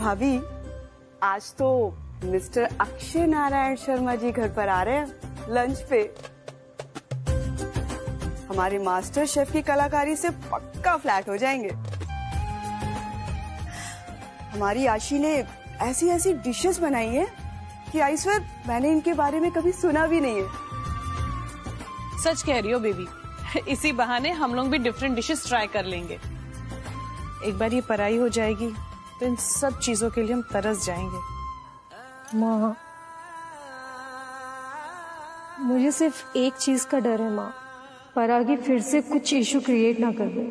भाभी, आज तो मिस्टर अक्षय नारायण शर्मा जी घर पर आ रहे हैं लंच पे। हमारे मास्टर शेफ की कलाकारी से पक्का फ्लैट हो जाएंगे। हमारी आशी ने ऐसी ऐसी डिशेस बनाई है कि आई स्वेयर मैंने इनके बारे में कभी सुना भी नहीं है। सच कह रही हो बेबी, इसी बहाने हम लोग भी डिफरेंट डिशेस ट्राई कर लेंगे। एक बार ये पराई हो जाएगी तो इन सब चीजों के लिए हम तरस जाएंगे। माँ, मुझे सिर्फ एक चीज का डर है माँ, परागी फिर से कुछ इशू क्रिएट ना कर दे।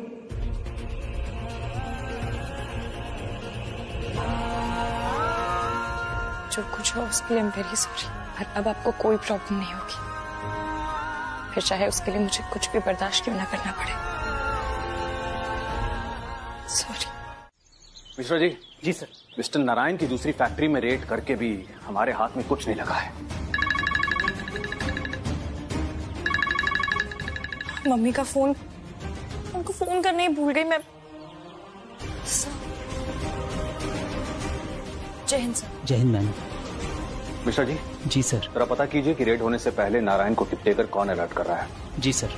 जो कुछ हो उसके लिए वेरी सॉरी, पर अब आपको कोई प्रॉब्लम नहीं होगी, फिर चाहे उसके लिए मुझे कुछ भी बर्दाश्त क्यों ना करना पड़े। सॉरी। मिश्रा जी। जी सर। मिस्टर नारायण की दूसरी फैक्ट्री में रेड करके भी हमारे हाथ में कुछ नहीं लगा है। मम्मी का फोन, उनको फोन करने ही भूल गई मैं। जय हिंद सर। जय हिंद मैम। मिश्रा जी। जी सर। जरा पता कीजिए कि रेड होने से पहले नारायण को टिप देकर कौन अलर्ट कर रहा है। जी सर।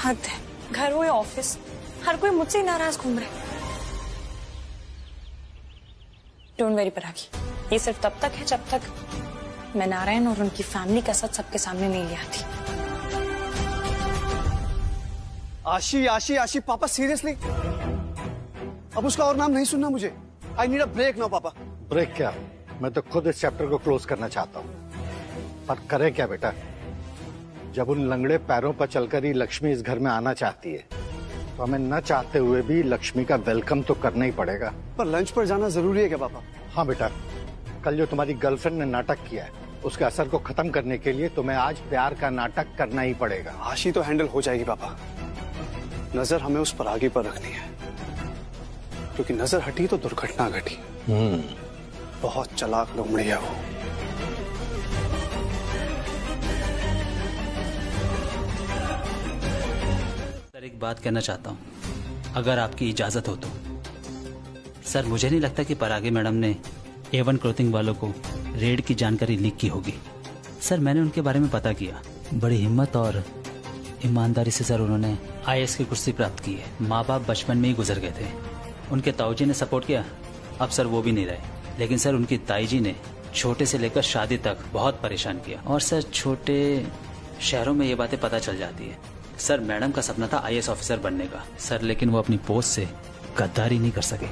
हद है, घर हो या ऑफिस, हर कोई मुझसे ही नाराज घूम रहा है। डोंट वेरी परागी, ये सिर्फ तब तक है जब तक मैं नारायण और उनकी फैमिली का सच सबके सामने नहीं ले आती। आशी आशी आशी, पापा सीरियसली अब उसका और नाम नहीं सुनना मुझे। I need a break now पापा। ब्रेक क्या, मैं तो खुद इस चैप्टर को क्लोज करना चाहता हूँ, पर करें क्या बेटा। जब उन लंगड़े पैरों पर चलकर ही लक्ष्मी इस घर में आना चाहती है तो हमें न चाहते हुए भी लक्ष्मी का वेलकम तो करना ही पड़ेगा। पर लंच पर जाना जरूरी है क्या पापा? हाँ बेटा, कल जो तुम्हारी गर्लफ्रेंड ने नाटक किया है उसके असर को खत्म करने के लिए तुम्हें आज प्यार का नाटक करना ही पड़ेगा। आशी तो हैंडल हो जाएगी पापा, नजर हमें उस परागी पर रखनी है, क्योंकि नजर हटी तो दुर्घटना घटी। बहुत चालाक लोमड़ी है वो। सर एक बात कहना चाहता हूँ, अगर आपकी इजाजत हो तो। सर मुझे नहीं लगता कि परागी मैडम ने A1 क्लोथिंग वालों को रेड की जानकारी लीक की होगी। सर मैंने उनके बारे में पता किया, बड़ी हिम्मत और ईमानदारी से सर उन्होंने IAS की कुर्सी प्राप्त की है। माँ बाप बचपन में ही गुजर गए थे, उनके ताऊजी ने सपोर्ट किया, अब सर वो भी नहीं रहे। लेकिन सर उनकी ताईजी ने छोटे से लेकर शादी तक बहुत परेशान किया, और सर छोटे शहरों में ये बातें पता चल जाती है। सर मैडम का सपना था IAS ऑफिसर बनने का सर, लेकिन वो अपनी पोस्ट से गद्दारी नहीं कर सके।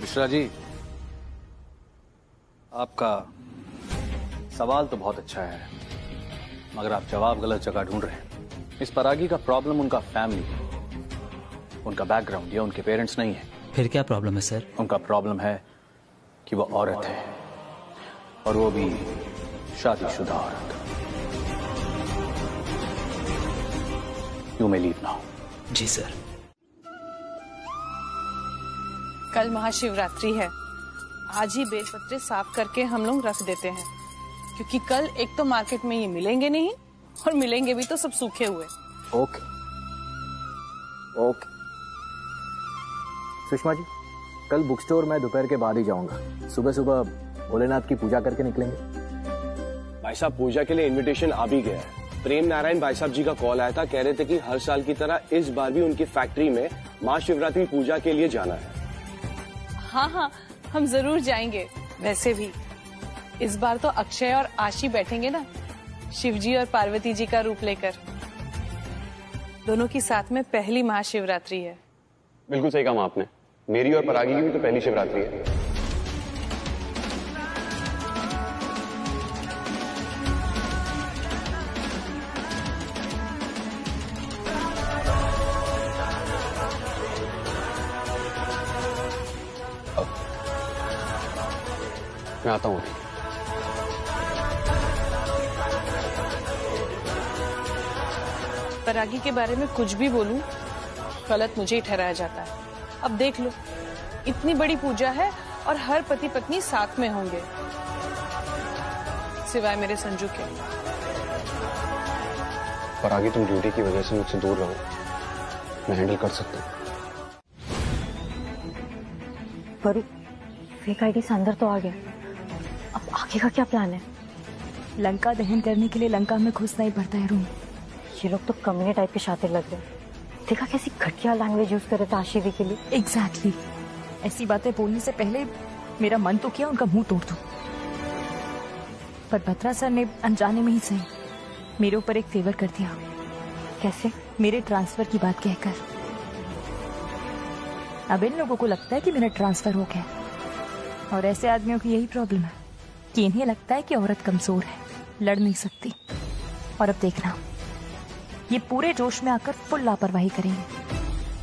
मिश्रा जी, आपका सवाल तो बहुत अच्छा है, मगर आप जवाब गलत जगह ढूंढ रहे हैं। इस परागी का प्रॉब्लम उनका फैमिली, उनका बैकग्राउंड या उनके पेरेंट्स नहीं है। फिर क्या प्रॉब्लम है सर? उनका प्रॉब्लम है कि वो औरत है, और वो भी शादीशुदा औरत। You may leave now. जी सर। कल महाशिवरात्रि है, आज ही बेलपत्रे साफ करके हम लोग रख देते हैं, क्योंकि कल एक तो मार्केट में ये मिलेंगे नहीं, और मिलेंगे भी तो सब सूखे हुए। Okay okay. सुषमा जी, कल बुक स्टोर मैं दोपहर के बाद ही जाऊंगा, सुबह सुबह भोलेनाथ की पूजा करके निकलेंगे। भाई साहब, पूजा के लिए इनविटेशन आ भी गया है। प्रेम नारायण भाई साहब जी का कॉल आया था, कह रहे थे कि हर साल की तरह इस बार भी उनकी फैक्ट्री में महाशिवरात्रि पूजा के लिए जाना है। हाँ हाँ, हम जरूर जाएंगे। वैसे भी इस बार तो अक्षय और आशी बैठेंगे ना, शिवजी और पार्वती जी का रूप लेकर। दोनों की साथ में पहली महाशिवरात्रि है। बिल्कुल सही कहा आपने, मेरी और परागी की भी तो पहली शिवरात्रि है। मैं आता हूँ। परागी के बारे में कुछ भी बोलूं, गलत मुझे ही ठहराया जाता है। अब देख लो, इतनी बड़ी पूजा है और हर पति पत्नी साथ में होंगे, सिवाय मेरे संजू के। पर आगे तुम ड्यूटी की वजह से मुझसे दूर रहो, मैं हैंडल कर सकता हूँ। पर फेक आईडी से अंदर तो आ गया, अब आगे का क्या प्लान है? लंका दहन करने के लिए लंका में घुसना ही पड़ता है रूम। ये लोग तो कमीने टाइप के शातिर लग रहे हैं। देखा कैसी घटिया लैंग्वेज यूज कर रहे थे आशीवी के लिए। एग्जैक्टली ऐसी बातें बोलने से पहले मेरा मन तो किया उनका मुंह तोड़ दूं, पर बत्रा सर ने अनजाने में ही सही मेरे ऊपर एक फेवर कर दिया। कैसे? मेरे ट्रांसफर की बात कहकर। अब इन लोगों को लगता है कि मेरा ट्रांसफर हो गया, और ऐसे आदमियों की यही प्रॉब्लम है कि इन्हें लगता है कि औरत कमजोर है, लड़ नहीं सकती। और अब देखना, ये पूरे जोश में आकर फुल लापरवाही करेंगे,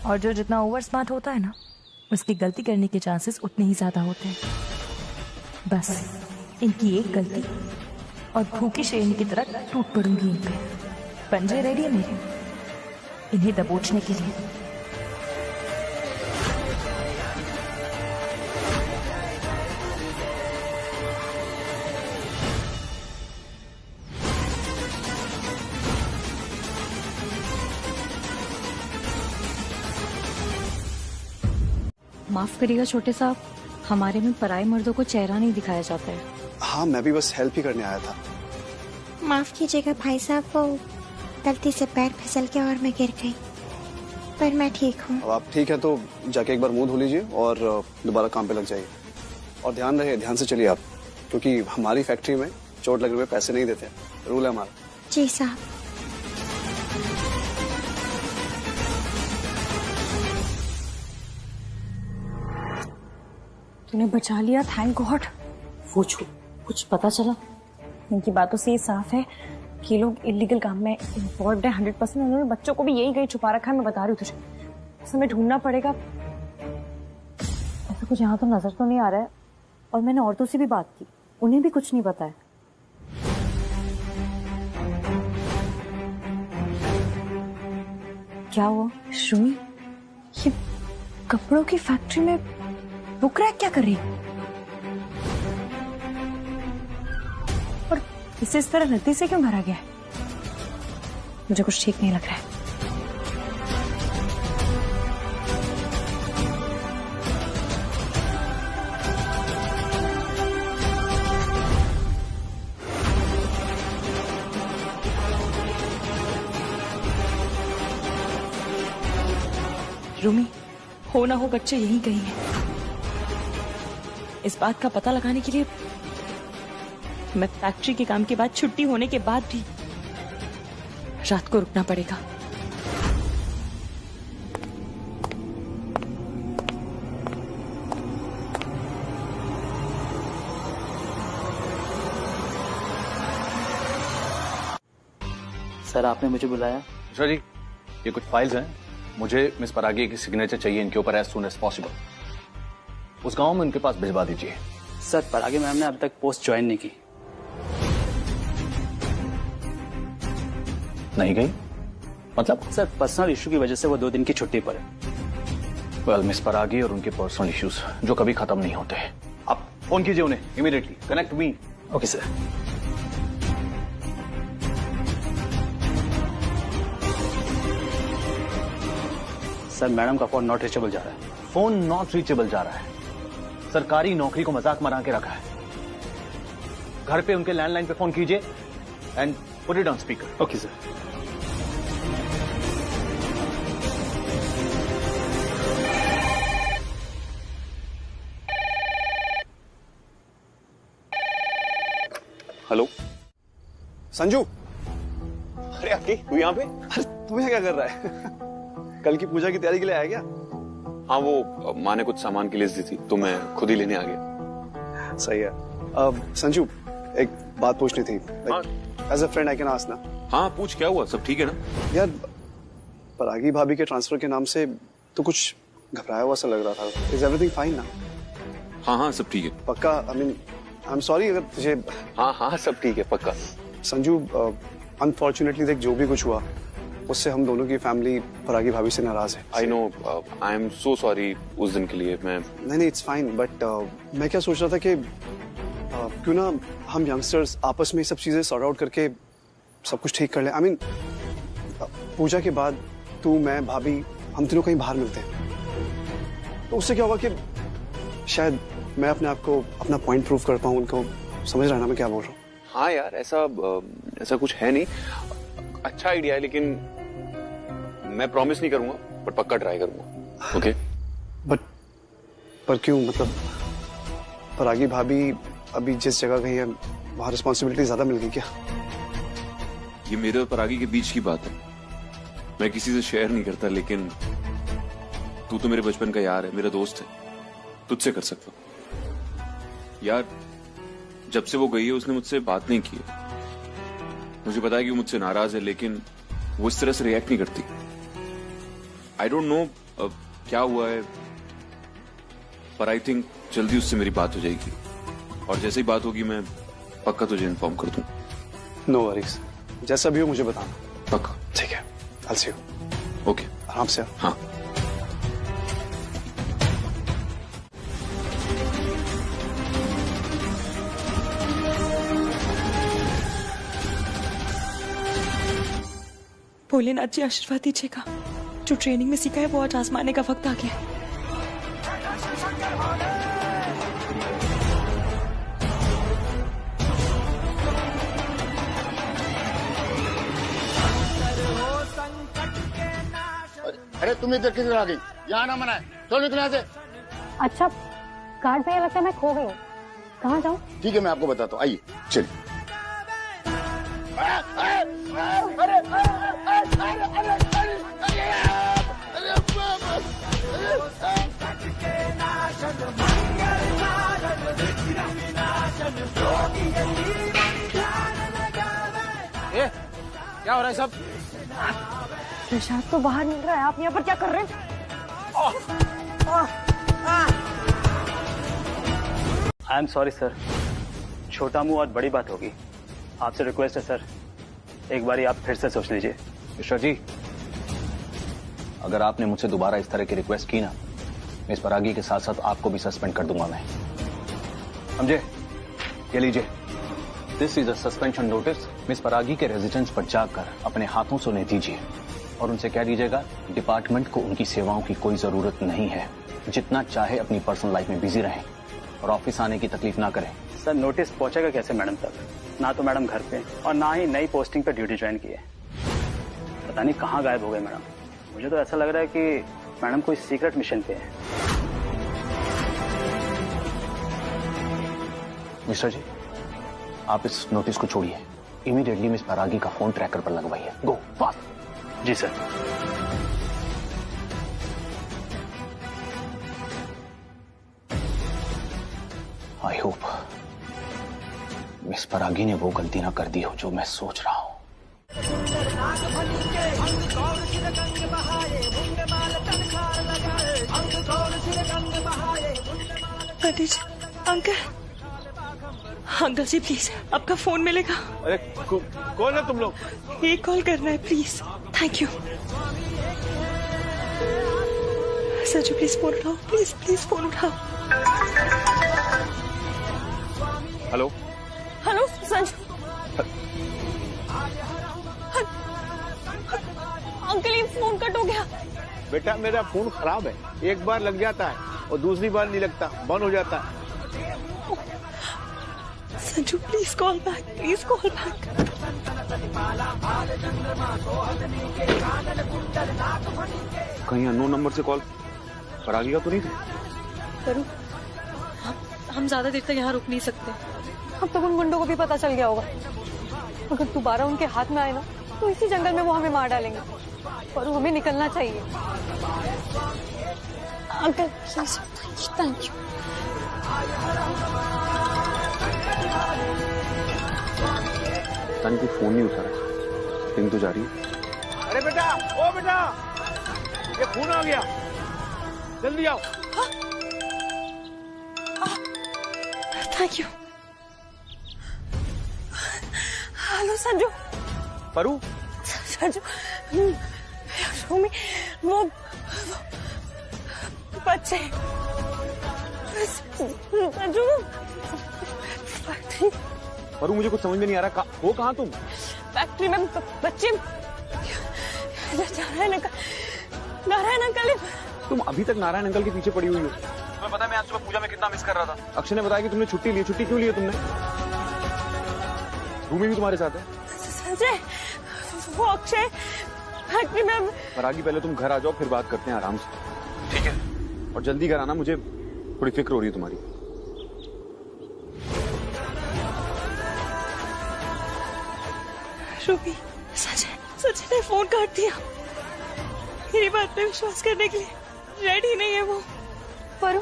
और जो जितना ओवर स्मार्ट होता है ना, उसकी गलती करने के चांसेस उतने ही ज्यादा होते हैं। बस इनकी एक गलती और भूखी शेरनी की तरह टूट पड़ूंगी इन पे। पंजे रेडी है मेरे इन्हें दबोचने के लिए। माफ करिएगा छोटे साहब, हमारे में पराये मर्दों को चेहरा नहीं दिखाया जाता है। हाँ, मैं भी बस हेल्प ही करने आया था। माफ कीजिएगा भाई साहब, वो गलती से पैर फिसल के और मैं गिर गई, पर मैं ठीक हूँ। अब आप ठीक है तो जाके एक बार मुंह धो लीजिए और दोबारा काम पे लग जाइए। और ध्यान रहे, ध्यान से चलिए आप, क्योंकि हमारी फैक्ट्री में चोट लगने में पैसे नहीं देते, रूल है हमारा। जी साहब। तूने बचा लिया, थैंक गॉड। वो कुछ पता चला? इनकी बातों से ये साफ है कि लोग इलीगल काम में इन्वॉल्व है 100%। उन्होंने बच्चों को भी यही कहीं छुपा रखा है, मैं बता रही हूँ तुझे। हमें ढूंढना पड़ेगा। ऐसा कुछ यहाँ तो नजर तो नहीं आ रहा है, और मैंने औरतों से भी बात की, उन्हें भी कुछ नहीं पता है। क्या हुआ? श्रुमी, ये कपड़ों की फैक्ट्री में रुक रहा है, क्या कर रही है? और इसे इस तरह रद्दी से क्यों भरा गया है? मुझे कुछ ठीक नहीं लग रहा है। रूमी, हो ना हो बच्चे यहीं कहीं हैं। इस बात का पता लगाने के लिए मैं फैक्ट्री के काम के बाद, छुट्टी होने के बाद भी रात को रुकना पड़ेगा। सर, आपने मुझे बुलाया? मिश्रा जी, ये कुछ फाइल्स हैं, मुझे मिस परागी की सिग्नेचर चाहिए इनके ऊपर एज सून एज पॉसिबल। उस गांव में उनके पास भिजवा दीजिए। सर, परागी मैम ने अभी तक पोस्ट ज्वाइन नहीं की। नहीं गई? मतलब? सर, पर्सनल इशू की वजह से वो 2 दिन की छुट्टी पर है। वेल, मिस परागी और उनके पर्सनल इश्यूज जो कभी खत्म नहीं होते। आप फोन कीजिए उन्हें immediately, connect me. Okay sir. Sir, madam का फोन नॉट रीचेबल जा रहा है। फोन नॉट रीचेबल जा रहा है? सरकारी नौकरी को मजाक बना के रखा है। घर पे उनके लैंडलाइन पे फोन कीजिए and put it on speaker. Okay sir. Hello Sanju. अरे अक्की, तू यहाँ पे? अरे तू यहाँ क्या कर रहा है? कल की पूजा की तैयारी के लिए आया क्या? हाँ, वो माँ ने कुछ सामान की लिस्ट दी थी तो मैं खुद ही लेने आ गया। सही है। संजू, एक बात पूछनी थी। As a friend I can ask ना? हाँ पूछ, क्या हुआ? सब ठीक है ना? यार, परागी भाभी के ट्रांसफर के नाम से तो कुछ घबराया हुआ सा लग रहा था। इज एवरीथिंग फाइन ना? हाँ हाँ सब ठीक है। पक्का? I mean I am sorry अगर तुझे। हाँ हाँ सब ठीक है, पक्का। संजू, अनफॉर्चुनेटली देख, जो भी कुछ हुआ उससे हम दोनों की फैमिली परागी भाभी से नाराज है। I know, I am so sorry उस दिन के लिए। मैं नहीं, इट्स फाइन, बट मैं क्या सोच रहा था कि क्यों ना हम यंगस्टर्स आपस में सब चीजें सॉर्ट आउट करके सब कुछ ठीक कर ले। आई मीन पूजा के बाद तू, मैं, भाभी, हम तीनों कहीं बाहर मिलते हैं, तो उससे क्या होगा कि शायद मैं अपने आप को अपना पॉइंट प्रूव कर पाऊं उनको। समझ रहा है ना मैं क्या बोल रहा हूँ? हाँ यार, ऐसा कुछ है नहीं। अच्छा आइडिया है, लेकिन मैं प्रॉमिस नहीं करूंगा, पर पक्का ट्राई करूंगा। ओके? पर क्यों? मतलब परागी भाभी अभी जिस जगह गई है वहां रिस्पॉन्सिबिलिटी ज्यादा मिल गई क्या? ये मेरे और परागी के बीच की बात है, मैं किसी से शेयर नहीं करता, लेकिन तू तो मेरे बचपन का यार है, मेरा दोस्त है, तुझसे कर सकता हूं। यार जब से वो गई है उसने मुझसे बात नहीं की है। मुझे पता है कि वो मुझसे नाराज है, लेकिन वो इस तरह से रिएक्ट नहीं करती। आई डोंट नो क्या हुआ है, पर आई थिंक जल्दी उससे मेरी बात हो जाएगी, और जैसे ही बात होगी मैं पक्का तुझे इन्फॉर्म कर दूं। नो वरीज, जैसा भी हो मुझे बताना। पक्का। ठीक है, I'll see you। ओके, आराम से। हाँ। भोलेनाथ जी आशीर्वाद दीजिएगा, जो ट्रेनिंग में सीखा है वो आज आजमाने का वक्त आ गया है। अरे तुम इधर किधर आ गई? यहाँ ना मनाए, चलो निकल यहाँ से। अच्छा, कार्ड पे लगता है मैं खो गई हूँ, कहाँ जाऊँ? ठीक है, मैं आपको बताता हूँ, आइए चलिए। क्या हो रहा है सब? प्रसाद तो बाहर निकल रहा है, आप यहाँ पर क्या कर रहे हैं? आई एम सॉरी सर, छोटा मुंह और बड़ी बात होगी। आपसे रिक्वेस्ट है सर, एक बारी आप फिर से सोच लीजिए। मिश्रा जी, अगर आपने मुझसे दोबारा इस तरह की रिक्वेस्ट की ना, मिस परागी के साथ साथ आपको भी सस्पेंड कर दूंगा मैं, समझे? ये लीजिए, this is a suspension notice. Miss परागी के रेजिडेंस पर जाकर अपने हाथों से उन्हें दीजिए और उनसे कह दीजिएगा डिपार्टमेंट को उनकी सेवाओं की कोई जरूरत नहीं है, जितना चाहे अपनी पर्सनल लाइफ में बिजी रहें और ऑफिस आने की तकलीफ ना करें। सर, नोटिस पहुंचेगा कैसे मैडम तक? ना तो मैडम घर पे और ना ही नई पोस्टिंग पे ड्यूटी ज्वाइन की है। पता नहीं कहाँ गायब हो गए मैडम। मुझे तो ऐसा लग रहा है कि मैडम कोई सीक्रेट मिशन पे है। मिश्रा जी, आप इस नोटिस को छोड़िए, इमीडिएटली मिस परागी का फोन ट्रैकर पर लगवाइए। Go fast. जी sir. I hope miss Paragi ने वो गलती ना कर दी हो जो मैं सोच रहा हूं। अंकल, अंकल जी प्लीज, आपका फोन मिलेगा? अरे कौन है तुम लोग? एक कॉल करना है please. Thank you. Sachu please phone उठाओ, प्लीज प्लीज फोन उठाओ। Hello hello Sanju. अंकल, ये फोन कट हो गया। बेटा, मेरा फोन खराब है, एक बार लग जाता है और दूसरी बार नहीं लगता, बंद हो जाता है। Sanju please call back, please call back. कहीं अननोन नंबर से कॉल परागी का तो नहीं था? करूं? हम ज्यादा देर तक यहाँ रुक नहीं सकते। अब तो उन गुंडों को भी पता चल गया होगा। अगर दोबारा उनके हाथ में आए ना, तो इसी जंगल में वो हमें मार डालेंगे। पर हमें निकलना चाहिए। Uncle please, thank you. तन की फोन नहीं उठा, रिंग तो जा रही है। अरे बेटा, ओ बेटा, ये फोन आ गया, जल्दी आओ। Thank you. Hello Sanju. Paru? Sanju, Bhumi वो बच्चे फैक्ट्री। पर मुझे कुछ समझ में नहीं आ रहा, हो कहाँ तुम? फैक्ट्री में बच्चे। नारायण अंकल। तुम अभी तक नारायण अंकल के पीछे पड़ी हुई हो। तुम्हें पता है मैं आज सुबह पूजा में कितना मिस कर रहा था। अक्षय ने बताया कि तुमने छुट्टी ली। छुट्टी क्यों ली है तुमने? भूमि भी तुम्हारे साथ है? संजय वो अक्षय फैक्ट्री में। परागी पहले तुम घर आ जाओ, फिर बात करते हैं आराम से, ठीक है? और जल्दी घर आना, मुझे थोड़ी फिक्र हो रही है तुम्हारी। रूबी, संजय ने फोन काट दिया। मेरी बात पे विश्वास करने के लिए रेडी नहीं है वो। पर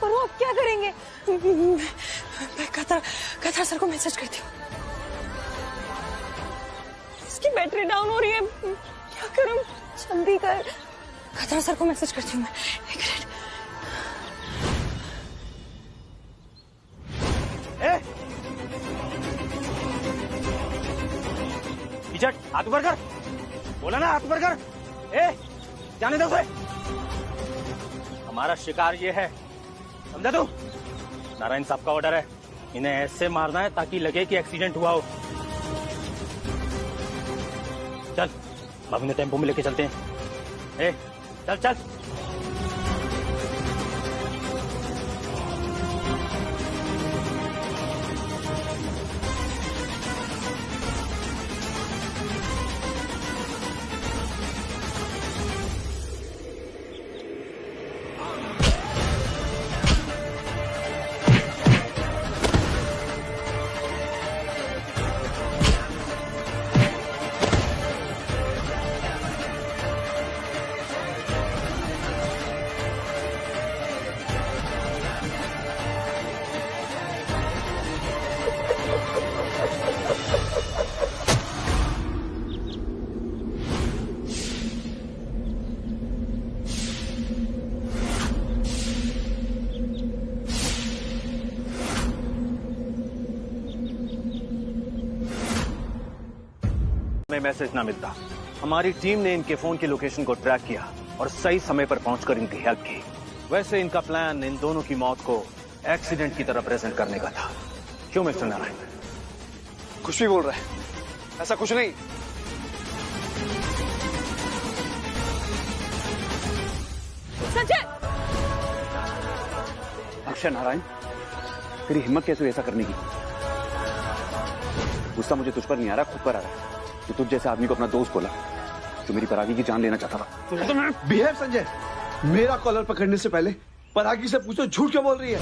वो अब क्या करेंगे? मैं कतरा सर को मैसेज करती हूँ। इसकी बैटरी डाउन हो रही है, क्या करूँ? जल्दी कर। कतरा सर को मैसेज करती हूँ मैं। एक मिनट। हाथ ऊपर कर, बोला ना हाथ ऊपर कर। जाने दो उसे। हमारा शिकार ये है, समझा तू? नारायण साहब का ऑर्डर है, इन्हें ऐसे मारना है ताकि लगे कि एक्सीडेंट हुआ हो। चल भाभी ने टेम्पो में लेके चलते हैं। चल चल। मैसेज ना मिलता, हमारी टीम ने इनके फोन की लोकेशन को ट्रैक किया और सही समय पर पहुंचकर इनकी हेल्प की। वैसे इनका प्लान इन दोनों की मौत को एक्सीडेंट की तरह प्रेजेंट करने का था। क्यों मिस्टर नारायण? कुछ भी बोल रहा है, ऐसा कुछ नहीं। संजय! अक्षय नारायण, तेरी हिम्मत कैसे हुई ऐसा करने की? गुस्सा मुझे तुझ पर नहीं आ रहा, खुद पर आ रहा है। तो तुझ जैसे आदमी को अपना दोस्त बोला जो मेरी परागी की जान लेना चाहता था। बिहेव संजय, मेरा कॉलर पकड़ने से पहले परागी से पूछो झूठ क्यों बोल रही है?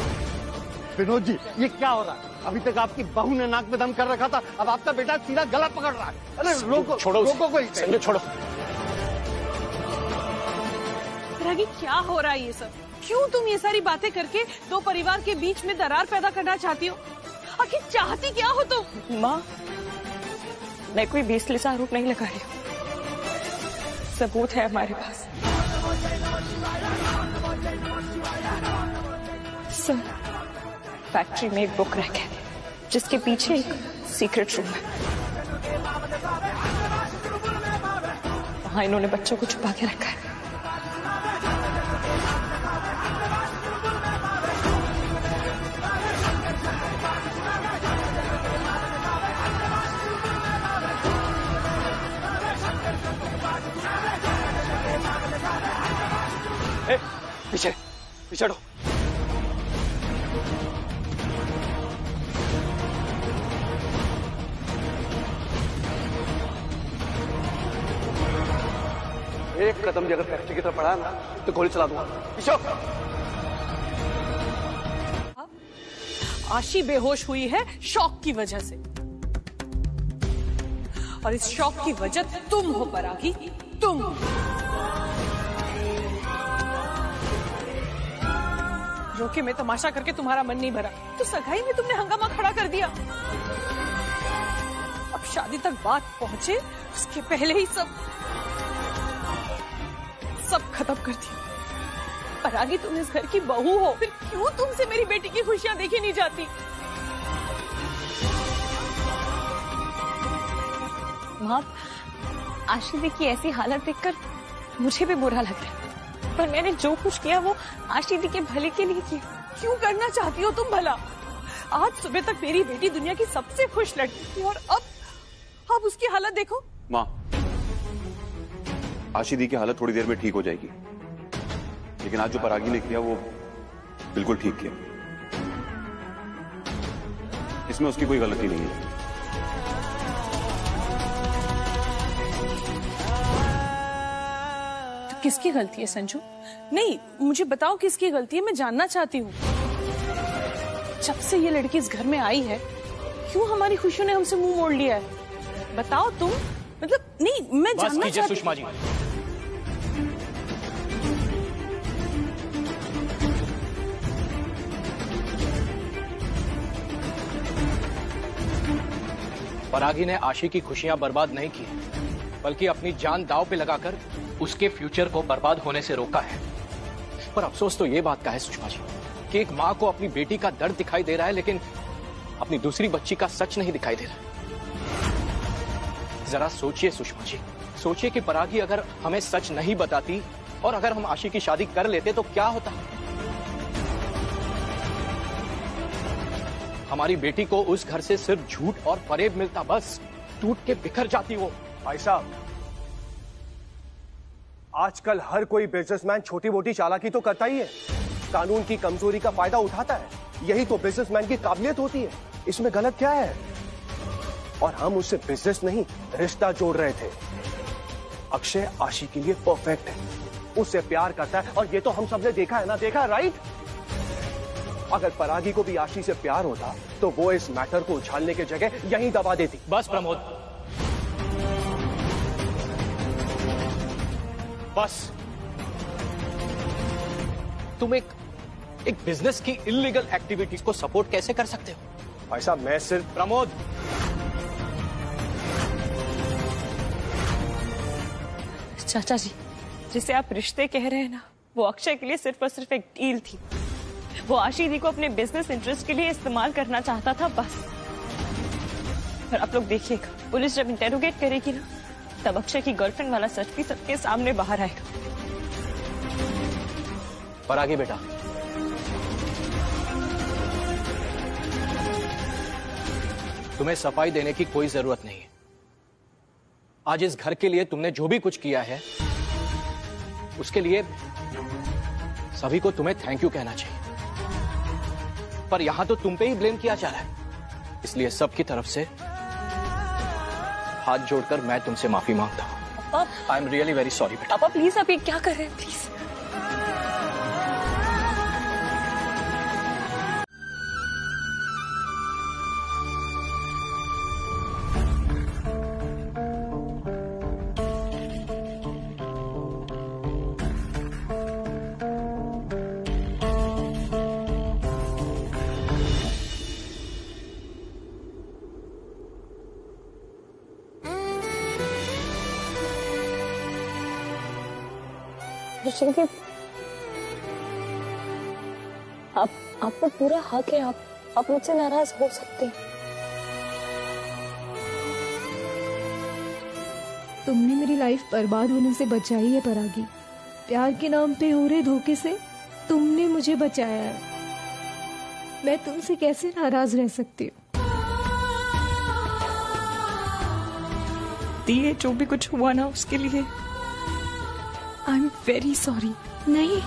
विनोद जी, ये क्या हो रहा है? अभी तक आपकी बहू ने नाक में दम कर रखा था, अब आपका बेटा सीधा गला पकड़ रहा है। अरे रोको, रोको कोई। संजय छोड़ो। परागी क्या हो रहा है ये सब? क्यों तुम ये सारी बातें करके दो परिवार के बीच में दरार पैदा करना चाहती हो? आखिर चाहती क्या हो तुम? माँ, मैं कोई बेसलेस आरोप नहीं लगा रही हूँ, सबूत है हमारे पास। सर, फैक्ट्री में एक बुक रैक है जिसके पीछे एक सीक्रेट रूम है। वहां इन्होंने बच्चों को छुपा के रखा है। पीछे पीछे हटो। एक कदम भी अगर फैक्ट्री की तरफ बढ़ा ना तो गोली चला दूंगा। पीछे। आशी बेहोश हुई है शॉक की वजह से, और इस शॉक की वजह तुम हो परागी, तुम। रोके में तमाशा करके तुम्हारा मन नहीं भरा तो सगाई में तुमने हंगामा खड़ा कर दिया। अब शादी तक बात पहुंचे उसके पहले ही सब खत्म कर दिया। परागी, तुम इस घर की बहू हो, फिर क्यों तुमसे मेरी बेटी की खुशियां देखी नहीं जाती? माँ, आशिदी की ऐसी हालत देखकर मुझे भी बुरा लग रहा है, पर मैंने जो कुछ किया वो आशिदी के भले के लिए किया। क्यों करना चाहती हो तुम भला? आज सुबह तक मेरी बेटी दुनिया की सबसे खुश लड़की थी और अब उसकी हालत देखो। माँ, आशिदी की हालत थोड़ी देर में ठीक हो जाएगी, लेकिन आज जो परागी ने किया वो बिल्कुल ठीक किया। इसमें उसकी कोई गलती नहीं है। तो किसकी गलती है संजू? नहीं, मुझे बताओ किसकी गलती है, मैं जानना चाहती हूँ। जब से ये लड़की इस घर में आई है, क्यों हमारी खुशियों ने हमसे मुंह मोड़ लिया है? बताओ तुम। मतलब नहीं, मैं जानना चाहती हूँ। सुषमा जी, परागी ने आशी की खुशियां बर्बाद नहीं की, बल्कि अपनी जान दांव पे लगाकर उसके फ्यूचर को बर्बाद होने से रोका है। पर अफसोस तो ये बात का है सुषमा जी कि एक माँ को अपनी बेटी का दर्द दिखाई दे रहा है, लेकिन अपनी दूसरी बच्ची का सच नहीं दिखाई दे रहा। जरा सोचिए सुषमा जी, सोचिए कि परागी अगर हमें सच नहीं बताती और अगर हम आशी की शादी कर लेते तो क्या होता। हमारी बेटी को उस घर से सिर्फ झूठ और फरेब मिलता, बस टूट के बिखर जाती वो। भाई साहब, आजकल हर कोई बिजनेसमैन छोटी मोटी चालाकी तो करता ही है, कानून की कमजोरी का फायदा उठाता है। यही तो बिजनेसमैन की काबिलियत होती है, इसमें गलत क्या है? और हम उससे बिजनेस नहीं रिश्ता जोड़ रहे थे। अक्षय आशी के लिए परफेक्ट है, उससे प्यार करता है और ये तो हम सबने देखा है ना, देखा राइट? अगर परागी को भी आशी से प्यार होता तो वो इस मैटर को उछालने की जगह यहीं दबा देती। बस प्रमोद, बस। तुम एक बिजनेस की इलीगल एक्टिविटीज को सपोर्ट कैसे कर सकते हो? भाई साहब, मैं सिर्फ प्रमोद, चाचा जी, जिसे आप रिश्ते कह रहे हैं ना, वो अक्षय के लिए सिर्फ और सिर्फ एक डील थी। वो आशिदी को अपने बिजनेस इंटरेस्ट के लिए इस्तेमाल करना चाहता था, बस। पर आप लोग देखिएगा, पुलिस जब इंटेरोगेट करेगी ना, तब अक्षय की गर्लफ्रेंड वाला सच भी सबके सामने बाहर आएगा। परागी बेटा, तुम्हें सफाई देने की कोई जरूरत नहीं है। आज इस घर के लिए तुमने जो भी कुछ किया है, उसके लिए सभी को तुम्हें थैंक यू कहना चाहिए। पर यहां तो तुम पे ही ब्लेम किया जा रहा है, इसलिए सबकी तरफ से हाथ जोड़कर मैं तुमसे माफी मांगता हूं। I am really very sorry बेटा। पापा प्लीज, आप ये क्या कर रहे हैं? प्लीज। आपको पूरा हक है, आप मुझसे नाराज हो सकते हैं। तुमने मेरी लाइफ बर्बाद होने से बचाई है परागी। प्यार के नाम पे हो रहे धोखे से तुमने मुझे बचाया है। मैं तुमसे कैसे नाराज रह सकती हूँ? दिए जो भी कुछ हुआ ना, उसके लिए आई एम वेरी सॉरी। नहीं,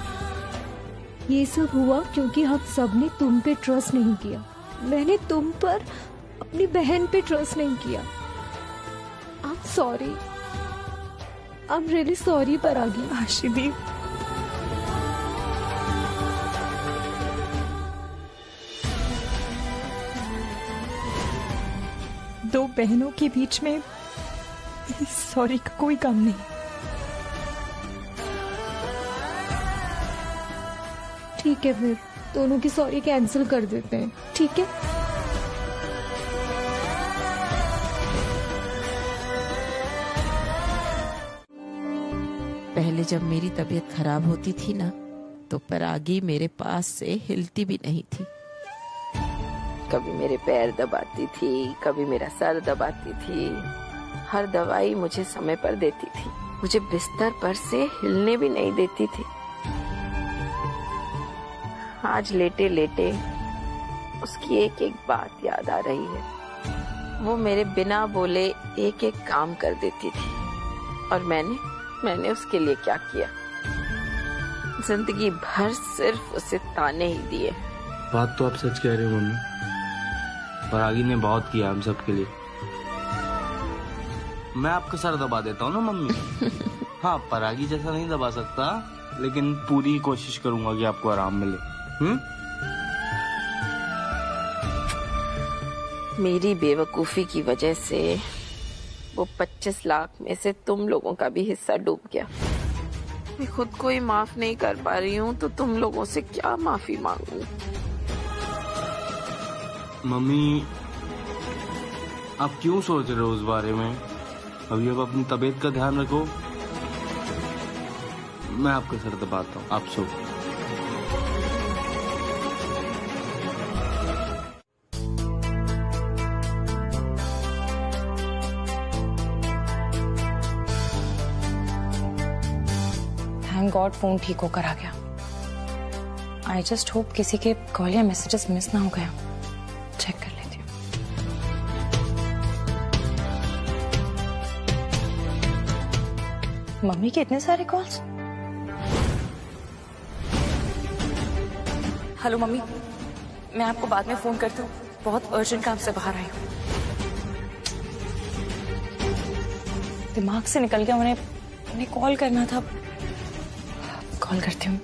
ये सब हुआ क्योंकि हम सबने तुम पे ट्रस्ट नहीं किया। मैंने तुम पर, अपनी बहन पे ट्रस्ट नहीं किया। I am sorry, I am really sorry परागी। आशिदी, दो बहनों के बीच में सॉरी का कोई काम नहीं। ठीक है, फिर दोनों की सॉरी कैंसिल कर देते हैं, ठीक है? पहले जब मेरी तबीयत खराब होती थी ना, तो परागी मेरे पास से हिलती भी नहीं थी। कभी मेरे पैर दबाती थी, कभी मेरा सर दबाती थी, हर दवाई मुझे समय पर देती थी, मुझे बिस्तर पर से हिलने भी नहीं देती थी। आज लेटे लेटे उसकी एक एक बात याद आ रही है। वो मेरे बिना बोले एक एक काम कर देती थी और मैंने उसके लिए क्या किया? जिंदगी भर सिर्फ उसे ताने ही दिए। बात तो आप सच कह रहे हो मम्मी, परागी ने बहुत किया हम सबके लिए। मैं आपका सर दबा देता हूँ ना मम्मी। हाँ, परागी जैसा नहीं दबा सकता, लेकिन पूरी कोशिश करूंगा कि आपको आराम मिले। मेरी बेवकूफी की वजह से वो 25 लाख में से तुम लोगों का भी हिस्सा डूब गया। मैं खुद को ही माफ नहीं कर पा रही हूँ तो तुम लोगों से क्या माफी मांगू? मम्मी, आप क्यों सोच रहे हो उस बारे में? अभी अब अपनी तबीयत का ध्यान रखो। मैं आपका सर दबाता हूँ, आप सो। थैंक गॉड फोन ठीक होकर आ गया। आई जस्ट होप किसी के कॉल या मैसेजेस मिस ना हो गया। चेक कर लेती हूँ। मम्मी के इतने सारे कॉल्स। हेलो मम्मी, मैं आपको बाद में फोन करती हूँ, बहुत अर्जेंट काम से बाहर आई हूँ। दिमाग से निकल गया, उन्हें कॉल करना था। कॉल करती हूँ।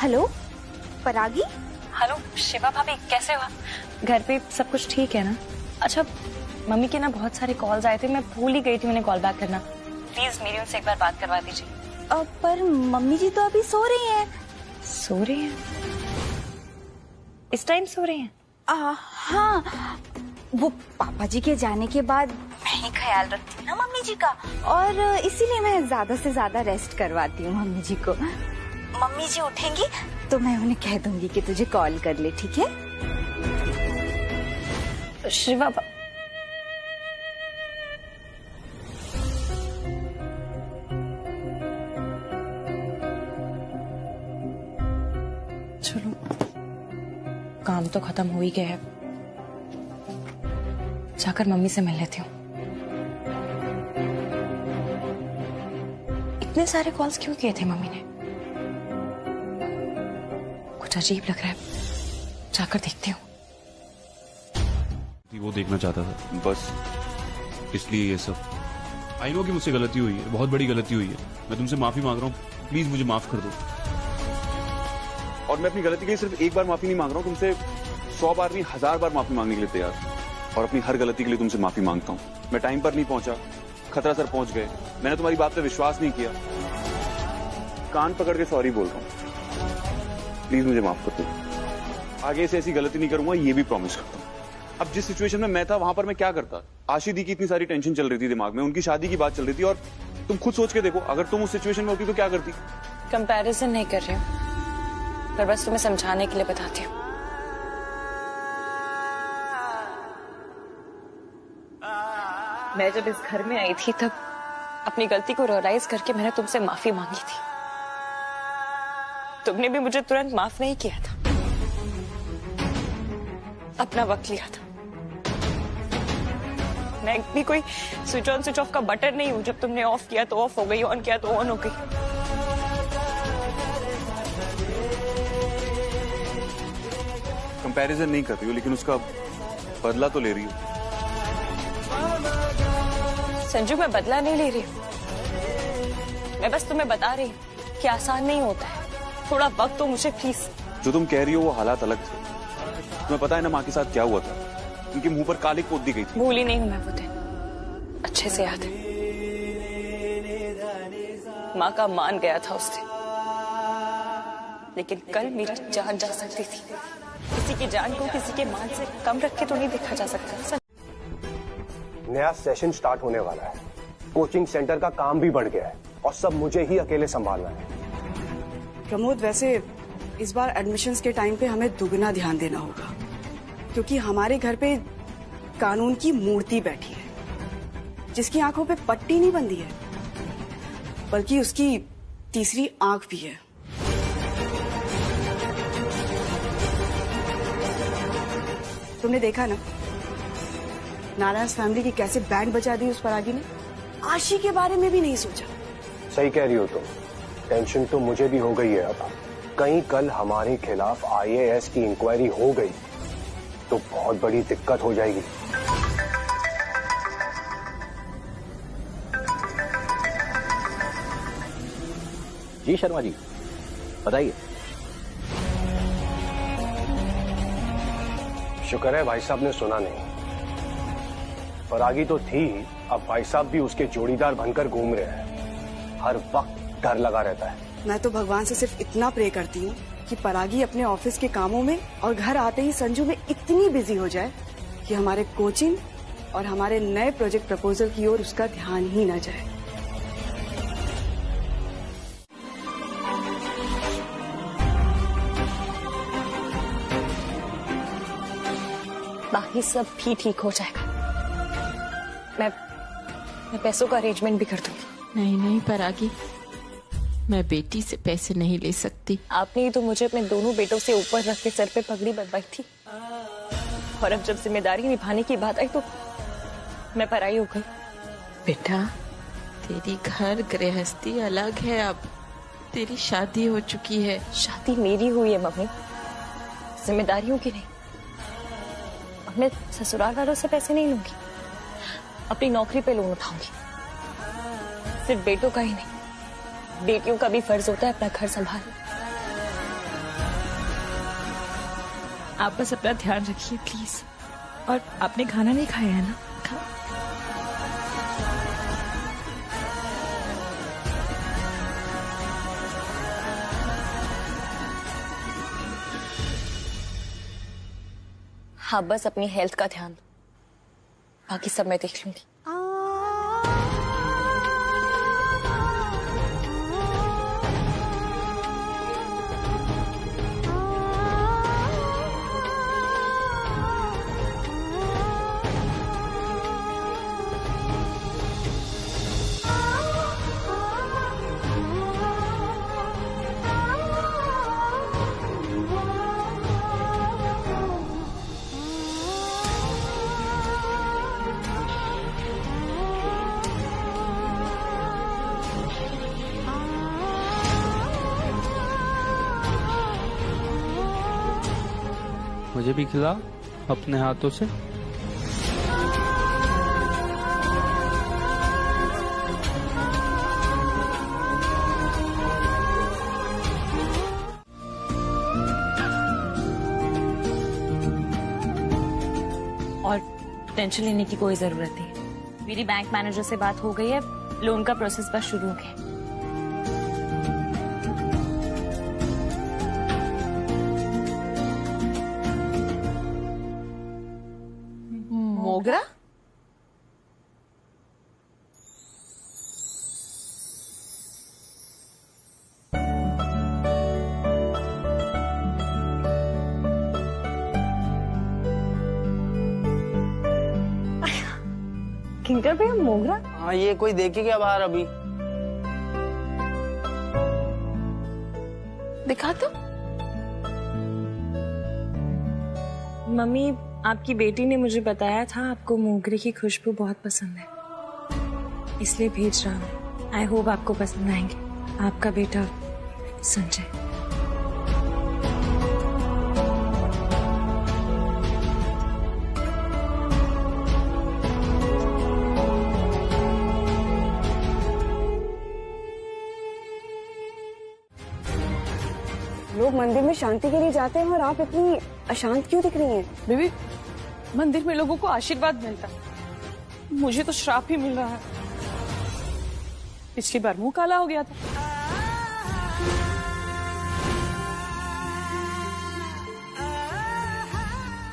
हेलो परागी। हेलो शिवा भाभी, कैसे हो? घर पे सब कुछ ठीक है ना? अच्छा, मम्मी के ना बहुत सारे कॉल्स आए थे, मैं भूल ही गई थी उन्हें कॉल बैक करना। प्लीज मेरी उनसे एक बार बात करवा दीजिए। पर मम्मी जी तो अभी सो रही हैं। सो रही हैं? इस टाइम सो रही हैं? हाँ, वो पापा जी के जाने के बाद मैं ही ख्याल रखती हूँ ना मम्मी जी का, और इसीलिए मैं ज्यादा से ज्यादा रेस्ट करवाती हूँ मम्मी जी को। मम्मी जी उठेंगी तो मैं उन्हें कह दूंगी कि तुझे कॉल कर ले, ठीक है? शिवा चलो, काम तो खत्म हो ही गया है, जाकर मम्मी से मिल लेती हूँ। इतने सारे कॉल्स क्यों किए थे मम्मी ने? कुछ अजीब लग रहा है, जाकर देखती हूँ। वो देखना चाहता था बस, इसलिए ये सब। आई नो कि मुझसे गलती हुई है, बहुत बड़ी गलती हुई है। मैं तुमसे माफी मांग रहा हूँ, प्लीज मुझे माफ कर दो। और मैं अपनी गलती के लिए सिर्फ एक बार माफी नहीं मांग रहा हूँ, तुमसे 100 बार नहीं 1000 बार माफी मांगने के लिए तैयार। और अपनी हर गलती के लिए तुमसे माफी मांगता हूँ। मैं टाइम पर नहीं पहुंचा, खतरा सर पहुंच गए, मैंने तुम्हारी बात पर विश्वास नहीं किया। कान पकड़ के सॉरी बोल रहा हूँ, प्लीज मुझे माफ कर दो। आगे से ऐसी गलती नहीं करूंगा, ये भी प्रॉमिस करता हूँ। अब जिस सिचुएशन में मैं था वहां पर मैं क्या करता? आशी दी की इतनी सारी टेंशन चल रही थी दिमाग में, उनकी शादी की बात चल रही थी, और तुम खुद सोच के देखो, अगर तुम उस सिचुएशन में होती तो क्या करती? कंपैरिजन नहीं कर रही हूँ, पर बस तुम्हें समझाने के लिए बताती हूँ। मैं जब इस घर में आई थी तब अपनी गलती को रियलाइज करके मैंने तुमसे माफी मांगी थी। तुमने भी मुझे तुरंत माफ नहीं किया था, अपना वक्त लिया था। मैं भी कोई स्विच ऑन स्विच ऑफ का बटन नहीं हूं, जब तुमने ऑफ किया तो ऑफ हो गई, ऑन किया तो ऑन हो गई। कंपैरिजन नहीं कर रही हो, लेकिन उसका बदला तो ले रही हो। संजू, मैं बदला नहीं ले रही हूँ, मैं बस तुम्हें बता रही हूँ कि आसान नहीं होता है। थोड़ा वक्त तो मुझे प्लीज। जो तुम कह रही हो वो हालात अलग थे। तुम्हें पता है ना माँ के साथ क्या हुआ था? उनके मुंह पर कालिक पोत दी गई थी। भूली नहीं हूं मैं वो दिन, अच्छे से याद है। माँ का मान गया था उस दिन, लेकिन कल मेरी जान जा सकती थी। किसी की जान को किसी के मान से कम रख के तो नहीं देखा जा सकता। नया सेशन स्टार्ट होने वाला है, कोचिंग सेंटर का काम भी बढ़ गया है, और सब मुझे ही अकेले संभालना है। प्रमोद, वैसे इस बार एडमिशन्स के टाइम पे हमें दुगना ध्यान देना होगा, क्योंकि हमारे घर पे कानून की मूर्ति बैठी है जिसकी आंखों पे पट्टी नहीं बंधी है, बल्कि उसकी तीसरी आंख भी है। तुमने देखा ना नारायण फैमिली की कैसे बैंड बजा दी उस परागी ने। आशी के बारे में भी नहीं सोचा। सही कह रही हो तुम, टेंशन तो मुझे भी हो गई है। अब कहीं कल हमारे खिलाफ IAS की इंक्वायरी हो गई तो बहुत बड़ी दिक्कत हो जाएगी। जी शर्मा जी, बताइए। शुक्र है भाई साहब ने सुना नहीं। परागी तो थी, अब भाई साहब भी उसके जोड़ीदार बनकर घूम रहे हैं। हर वक्त डर लगा रहता है। मैं तो भगवान से सिर्फ इतना प्रे करती हूँ कि परागी अपने ऑफिस के कामों में और घर आते ही संजू में इतनी बिजी हो जाए कि हमारे कोचिंग और हमारे नए प्रोजेक्ट प्रपोजल की ओर उसका ध्यान ही न जाए। बाकी सब भी ठीक हो जाएगा। मैं पैसों का अरेंजमेंट भी कर दूंगी। नहीं नहीं परागी, मैं बेटी से पैसे नहीं ले सकती। आपने ही तो मुझे अपने दोनों बेटों से ऊपर रख के सर पे पगड़ी बंधवाई थी, और अब जब जिम्मेदारी निभाने की बात आई तो मैं पराई हो गई। बेटा, तेरी घर गृहस्थी अलग है। अब तेरी शादी हो चुकी है। शादी मेरी हुई है मम्मी, जिम्मेदारियों की नहीं। अब मैं ससुराल वालों से पैसे नहीं लूंगी, अपनी नौकरी पे लोन उठाऊंगी। सिर्फ बेटों का ही नहीं, बेटियों का भी फर्ज होता है अपना घर संभालना। आप बस अपना ध्यान रखिए प्लीज। और आपने खाना नहीं खाया है ना? हाँ, बस अपनी हेल्थ का ध्यान दो, बाकी सब मैं देख लूंगी। मुझे भी खिला अपने हाथों से। और टेंशन लेने की कोई जरूरत नहीं। मेरी बैंक मैनेजर से बात हो गई है, लोन का प्रोसेस बस शुरू हो गया। मोगरा? किंकर भैया, मोगरा? हाँ, ये कोई देखे क्या बाहर अभी? दिखा तो। मम्मी, आपकी बेटी ने मुझे बताया था आपको मोगरे की खुशबू बहुत पसंद है, इसलिए भेज रहा हूँ। आई होप आपको पसंद आएंगे। आपका बेटा संजय। लोग मंदिर में शांति के लिए जाते हैं और आप इतनी अशांत क्यों दिख रही हैं? बेबी, मंदिर में लोगों को आशीर्वाद मिलता है, मुझे तो श्राप ही मिल रहा है। पिछली बार मुंह काला हो गया था।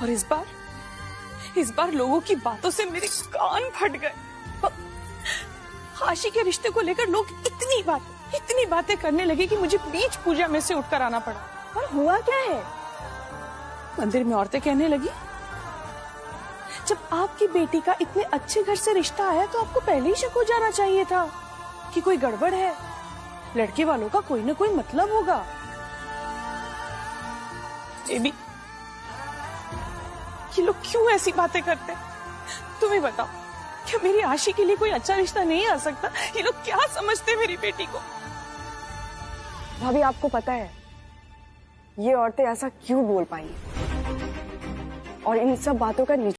और इस बार लोगों की बातों से मेरे कान फट गए। आशी के रिश्ते को लेकर लोग इतनी बातें करने लगे कि मुझे बीच पूजा में से उठकर आना पड़ा। और हुआ क्या है, मंदिर में औरतें कहने लगी, जब आपकी बेटी का इतने अच्छे घर से रिश्ता आया तो आपको पहले ही शक हो जाना चाहिए था कि कोई गड़बड़ है, लड़के वालों का कोई ना कोई मतलब होगा। बेबी, ये लोग क्यों ऐसी बातें करते हैं? तुम ही बताओ, क्या मेरी आशी के लिए कोई अच्छा रिश्ता नहीं आ सकता? ये लोग क्या समझते हैं मेरी बेटी को? भाभी, आपको पता है ये औरतें ऐसा क्यों बोल पाई और इन सब बातों का